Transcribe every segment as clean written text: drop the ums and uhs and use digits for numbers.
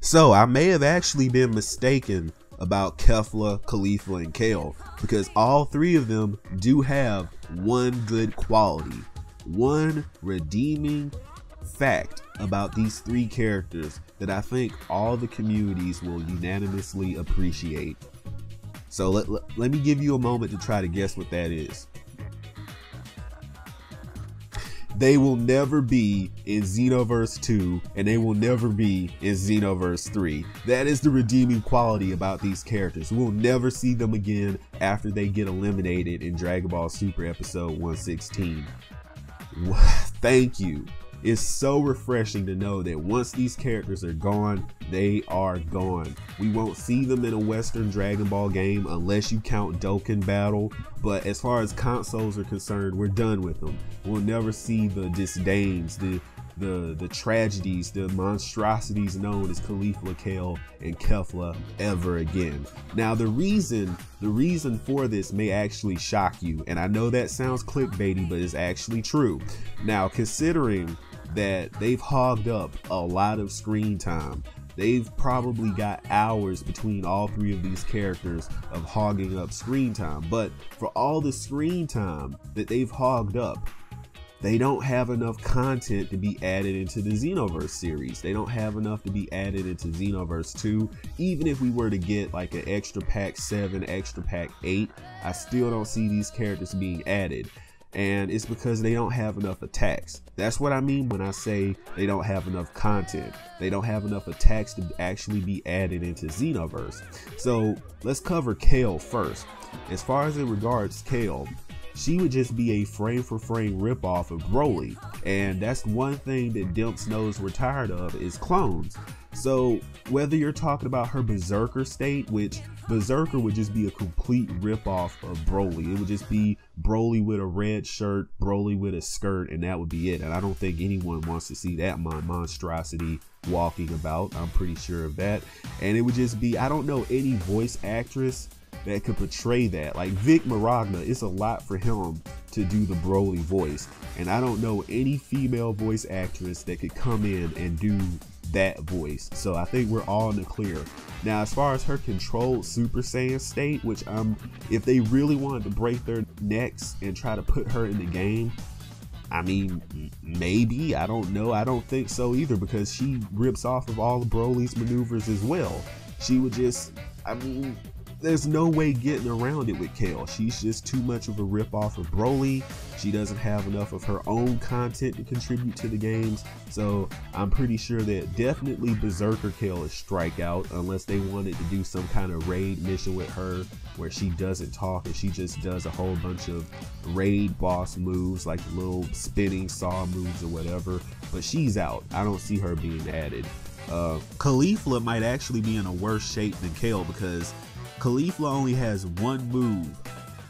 So I may have actually been mistaken about Kefla, Caulifla, and Kale, because all three of them do have one good quality, one redeeming fact about these three characters that I think all the communities will unanimously appreciate. So let me give you a moment to try to guess what that is. They will never be in Xenoverse 2, and they will never be in Xenoverse 3. That is the redeeming quality about these characters. We'll never see them again after they get eliminated in Dragon Ball Super episode 116. Thank you. It's so refreshing to know that once these characters are gone, they are gone. We won't see them in a Western Dragon Ball game unless you count Dokkan Battle, but as far as consoles are concerned, we're done with them. We'll never see the disdains, the tragedies, the monstrosities known as Caulifla, Kale, and Kefla ever again. Now the reason for this may actually shock you, and I know that sounds clickbaity, but it's actually true. Now, considering that they've hogged up a lot of screen time, they've probably got hours between all three of these characters of hogging up screen time, but for all the screen time that they've hogged up, they don't have enough content to be added into the Xenoverse series. They don't have enough to be added into Xenoverse 2. Even if we were to get like an extra pack 7, extra pack 8, I still don't see these characters being added. And it's because they don't have enough attacks. That's what I mean when I say they don't have enough content. They don't have enough attacks to actually be added into Xenoverse. So let's cover Kale first. As far as in regards Kale, she would just be a frame for frame ripoff of Broly, and that's one thing that Dimps knows we're tired of is clones. So whether you're talking about her Berserker state, which Berserker would just be a complete ripoff of Broly. It would just be Broly with a red shirt, Broly with a skirt, and that would be it. And I don't think anyone wants to see that monstrosity walking about. I'm pretty sure of that. And it would just be, I don't know any voice actress that could portray that. Like Vic Maragna, it's a lot for him to do the Broly voice, and I don't know any female voice actress that could come in and do that voice. So I think we're all in the clear. Now, as far as her controlled Super Saiyan state, which if they really wanted to break their necks and try to put her in the game, I mean, maybe, I don't know. I don't think so either, because she rips off of all of Broly's maneuvers as well. She would just, I mean, there's no way getting around it with Kale. She's just too much of a ripoff of Broly. She doesn't have enough of her own content to contribute to the games. So I'm pretty sure that definitely Berserker Kale is strikeout, unless they wanted to do some kind of raid mission with her where she doesn't talk and she just does a whole bunch of raid boss moves, like little spinning saw moves or whatever. But she's out. I don't see her being added. Caulifla might actually be in a worse shape than Kale, because Caulifla only has one move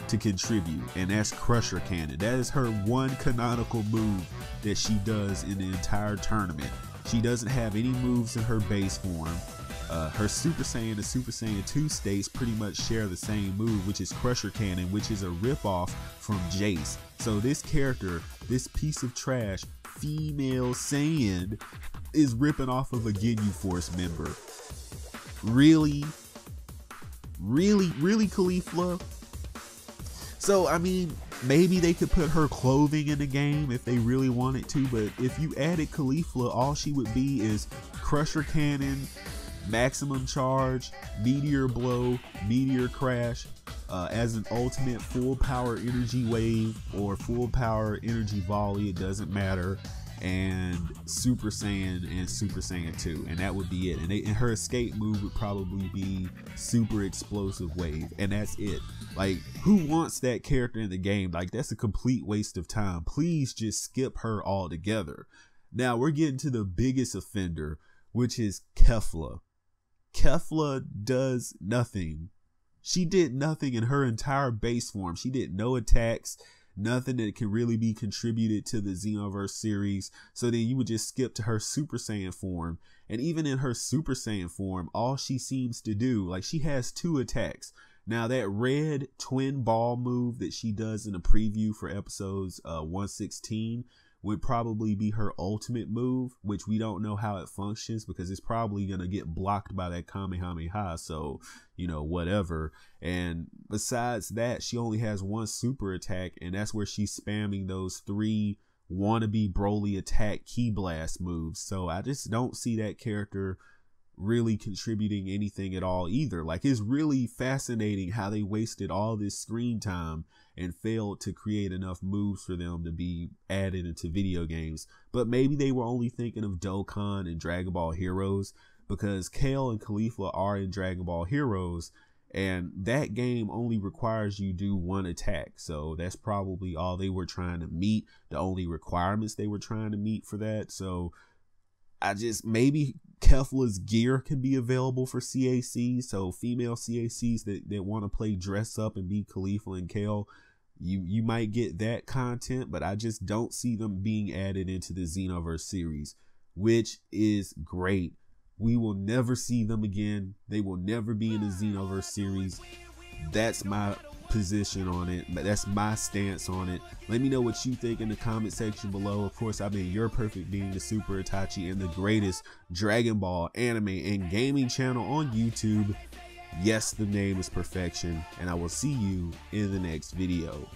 to contribute, and that's Crusher Cannon. That is her one canonical move that she does in the entire tournament. She doesn't have any moves in her base form. Her Super Saiyan and Super Saiyan 2 states pretty much share the same move, which is Crusher Cannon, which is a ripoff from Jace. So this character, this piece of trash female Saiyan, is ripping off of a Ginyu Force member. Really? Really Caulifla? So I mean, maybe they could put her clothing in the game if they really wanted to, but if you added Caulifla, all she would be is Crusher Cannon, Maximum Charge, Meteor Blow, Meteor Crash, as an ultimate full power energy wave or full power energy volley, it doesn't matter, and Super Saiyan and Super Saiyan 2, and that would be it. And her escape move would probably be Super Explosive Wave, and that's it. Like, who wants that character in the game? Like, that's a complete waste of time. Please just skip her altogether. Now we're getting to the biggest offender, which is Kefla. Kefla does nothing. She did nothing in her entire base form. She did no attacks, nothing that can really be contributed to the Xenoverse series. So then you would just skip to her Super Saiyan form. And even in her Super Saiyan form, all she seems to do, like, she has 2 attacks. Now that red twin ball move that she does in the preview for episodes 116, would probably be her ultimate move, which we don't know how it functions because it's probably going to get blocked by that Kamehameha. So, you know, whatever. And besides that, she only has one super attack, and that's where she's spamming those 3 wannabe Broly attack Ki Blast moves. So I just don't see that character really contributing anything at all either. Like, it's really fascinating how they wasted all this screen time and failed to create enough moves for them to be added into video games. But maybe they were only thinking of Dokkan and Dragon Ball Heroes, because Kale and Caulifla are in Dragon Ball Heroes, and that game only requires you do 1 attack. So that's probably all they were trying to meet, the only requirements they were trying to meet for that. So maybe Kefla's gear can be available for CACs. So female CACs that want to play dress up and be Caulifla and Kale, you might get that content, but I just don't see them being added into the Xenoverse series, which is great. We will never see them again. They will never be in the Xenoverse series. That's my position on it. That's my stance on it. Let me know what you think in the comment section below. Of course, I've been your perfect being, TheSuperitachi, and the greatest Dragon Ball anime and gaming channel on YouTube. Yes, the name is perfection, and I will see you in the next video.